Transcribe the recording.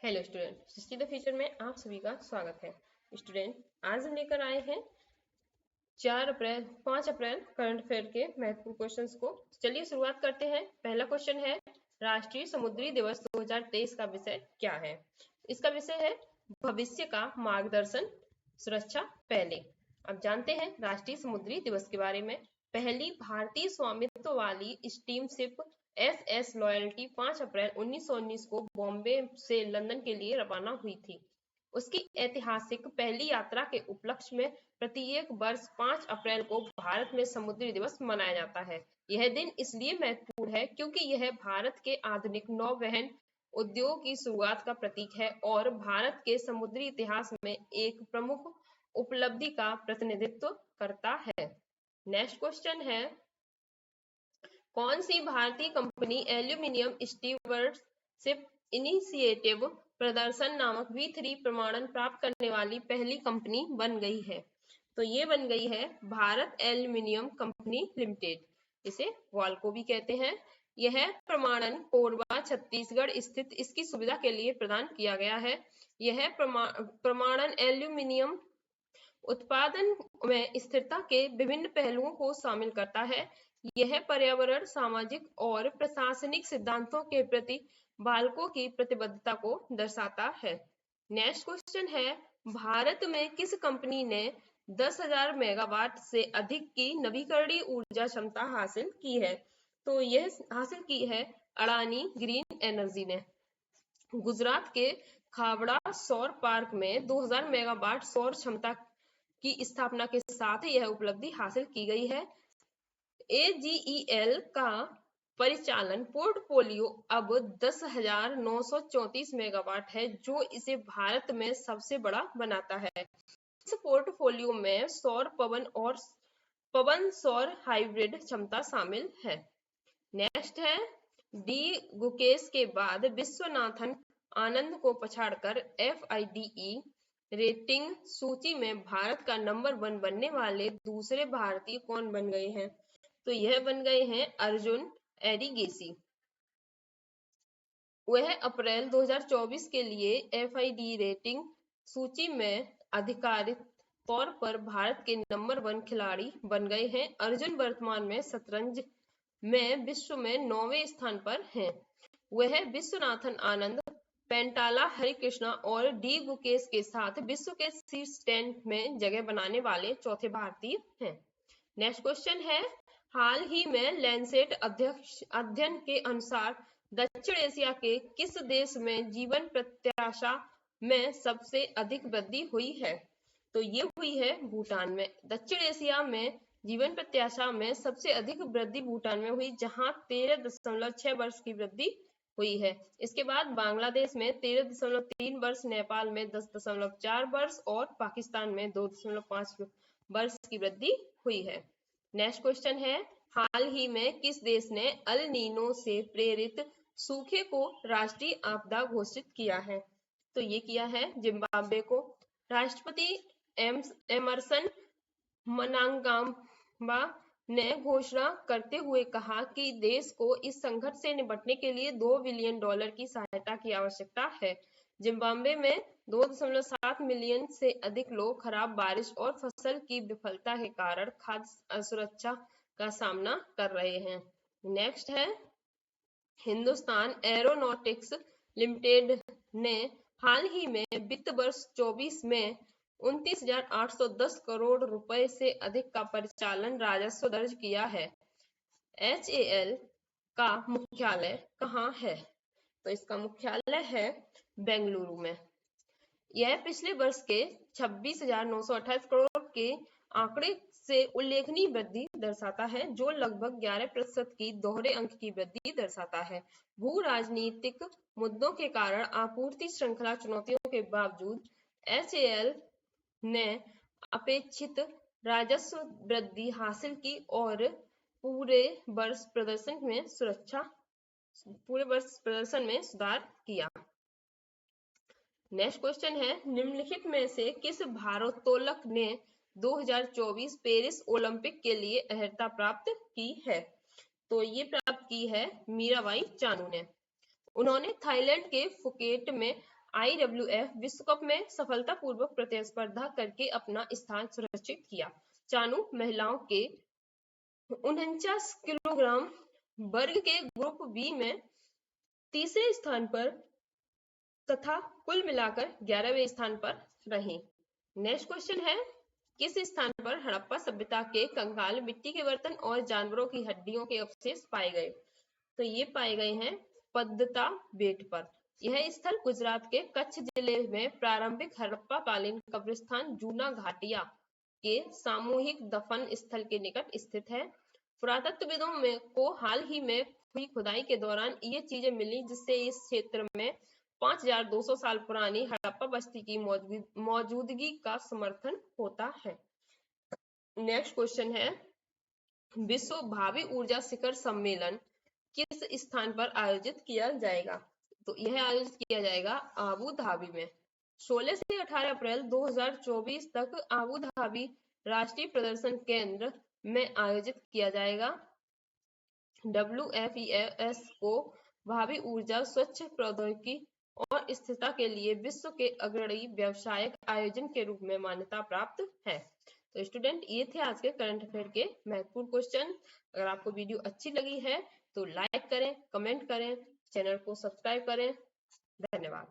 Hello student, history the future में आप सभी का स्वागत है। स्टूडेंट, आज हम लेकर आए हैं 5 अप्रैल करंट अफेयर के महत्वपूर्ण क्वेश्चंस को। चलिए शुरुआत करते हैं। पहला क्वेश्चन है, राष्ट्रीय समुद्री दिवस 2023 का विषय क्या है? इसका विषय है भविष्य का मार्गदर्शन, सुरक्षा पहले। अब जानते हैं राष्ट्रीय समुद्री दिवस के बारे में। पहली भारतीय स्वामित्व वाली स्टीमशिप SS लॉयल्टी 5 अप्रैल 1919 को बॉम्बे से लंदन के लिए रवाना हुई थी। उसकी ऐतिहासिक पहली यात्रा के उपलक्ष्य में प्रत्येक वर्ष 5 अप्रैल को भारत में समुद्री दिवस मनाया जाता है। यह दिन इसलिए महत्वपूर्ण है क्योंकि यह भारत के आधुनिक नौवहन उद्योग की शुरुआत का प्रतीक है और भारत के समुद्री इतिहास में एक प्रमुख उपलब्धि का प्रतिनिधित्व करता है। नेक्स्ट क्वेश्चन है, कौन सी भारतीय कंपनी एल्यूमिनियम स्टीवर्डशिप इनिशिएटिव प्रदर्शन नामक V3 प्रमाणन प्राप्त करने वाली पहली कंपनी बन गई है? तो ये बन गई है भारत एल्यूमिनियम कंपनी लिमिटेड। इसे वाल्को भी कहते हैं। यह प्रमाणन कोरबा छत्तीसगढ़ स्थित इसकी सुविधा के लिए प्रदान किया गया है। यह प्रमाणन एल्यूमिनियम उत्पादन में स्थिरता के विभिन्न पहलुओं को शामिल करता है। यह पर्यावरण, सामाजिक और प्रशासनिक सिद्धांतों के प्रति वाल्को की प्रतिबद्धता को दर्शाता है। नेक्स्ट क्वेश्चन है, भारत में किस कंपनी ने 10,000 मेगावाट से अधिक की नवीकरणीय ऊर्जा क्षमता हासिल की है? तो यह हासिल की है अडानी ग्रीन एनर्जी ने। गुजरात के खावड़ा सौर पार्क में 2000 मेगावाट सौर क्षमता की स्थापना के साथ यह उपलब्धि हासिल की गई है। AGEL का परिचालन पोर्टफोलियो अब 10,934 मेगावाट है, जो इसे भारत में सबसे बड़ा बनाता है। इस पोर्टफोलियो में सौर पवन और पवन सौर हाइब्रिड क्षमता शामिल है। नेक्स्ट है, डी गुकेश के बाद विश्वनाथन आनंद को पछाड़कर FIDE रेटिंग सूची में भारत का नंबर 1 बनने वाले दूसरे भारतीय कौन बन गए हैं? तो यह बन गए हैं अर्जुन एरिगेसी। वह अप्रैल 2024 के लिए FIDE रेटिंग सूची में आधिकारिक तौर पर भारत के नंबर 1 खिलाड़ी बन गए हैं। अर्जुन वर्तमान में शतरंज में विश्व में 9वें स्थान पर हैं। वह विश्वनाथन आनंद, पेंटाला हरिकृष्णा और डी गुकेश के साथ विश्व के शीर्ष 10 में जगह बनाने वाले चौथे भारतीय हैं। नेक्स्ट क्वेश्चन है, हाल ही में लैंसेट अध्ययन के अनुसार दक्षिण एशिया के किस देश में जीवन प्रत्याशा में सबसे अधिक वृद्धि हुई है? तो ये हुई है भूटान में। दक्षिण एशिया में जीवन प्रत्याशा में सबसे अधिक वृद्धि भूटान में हुई, जहां 13.6 वर्ष की वृद्धि हुई है। इसके बाद बांग्लादेश में 13.3 वर्ष, नेपाल में 10.4 वर्ष और पाकिस्तान में 2.5 वर्ष की वृद्धि हुई है। नेक्स्ट क्वेश्चन है, हाल ही में किस देश ने अल नीनो से प्रेरित सूखे को राष्ट्रीय आपदा घोषित किया है? तो ये किया है जिम्बाब्वे को। राष्ट्रपति एमरसन मनांगाम्बा ने घोषणा करते हुए कहा कि देश को इस संकट से निपटने के लिए $2 बिलियन की सहायता की आवश्यकता है। जिम्बाब्वे में 2.7 मिलियन से अधिक लोग खराब बारिश और फसल की विफलता के कारण खाद्य असुरक्षा का सामना कर रहे हैं। नेक्स्ट है, हिंदुस्तान एरोनॉटिक्स लिमिटेड ने हाल ही में वित्त वर्ष 24 में 29,810 करोड़ रुपए से अधिक का परिचालन राजस्व दर्ज किया है। HAL का मुख्यालय कहाँ है? तो इसका मुख्यालय है बेंगलुरु में। यह पिछले वर्ष के 26,928 करोड़ के आंकड़े से उल्लेखनीय वृद्धि दर्शाता है, जो लगभग 11% की दोहरे अंक की वृद्धि दर्शाता है। भू राजनीतिक मुद्दों के कारण आपूर्ति श्रृंखला चुनौतियों के बावजूद HAL ने अपेक्षित राजस्व वृद्धि हासिल की और पूरे वर्ष प्रदर्शन में सुधार किया। नेक्स्ट क्वेश्चन है, निम्नलिखित में से किस भारोत्तोलक ने 2024 पेरिस ओलंपिक के लिए अर्हता प्राप्त की है? तो ये प्राप्त की है मीराबाई चानू ने। उन्होंने थाईलैंड के फुकेट में IWF विश्व कप में सफलतापूर्वक प्रतिस्पर्धा करके अपना स्थान सुरक्षित किया। चानू महिलाओं के 49 किलोग्राम वर्ग के ग्रुप बी में तीसरे स्थान पर तथा कुल मिलाकर 11वें स्थान पर रही। नेक्स्ट क्वेश्चन है, किस स्थान पर हड़प्पा सभ्यता के कंकाल, मिट्टी के बर्तन और जानवरों की हड्डियों के अवशेष पाए गए? तो ये पाए गए हैं पद्मता बेट पर। यह स्थल गुजरात के कच्छ जिले में प्रारंभिक हड़प्पा कालीन कब्रिस्तान जूना घाटिया के सामूहिक दफन स्थल के निकट स्थित है। पुरातत्वविदों में को हाल ही में हुई खुदाई के दौरान ये चीजें मिली, जिससे इस क्षेत्र में 5200 साल पुरानी हड़प्पा बस्ती की मौजूदगी का समर्थन होता है। नेक्स्ट क्वेश्चन है, विश्व भावी ऊर्जा शिखर सम्मेलन किस स्थान पर आयोजित किया जाएगा? तो यह आयोजित किया जाएगा आबू धाबी में। 16 से 18 अप्रैल 2024 तक आबू धाबी राष्ट्रीय प्रदर्शन केंद्र में आयोजित किया जाएगा। WFES को भावी ऊर्जा, स्वच्छ प्रौद्योगिकी और स्थिरता के लिए विश्व के अग्रणी व्यावसायिक आयोजन के रूप में मान्यता प्राप्त है। तो स्टूडेंट, ये थे आज के करंट अफेयर के महत्वपूर्ण क्वेश्चन। अगर आपको वीडियो अच्छी लगी है तो लाइक करें, कमेंट करें, चैनल को सब्सक्राइब करें। धन्यवाद।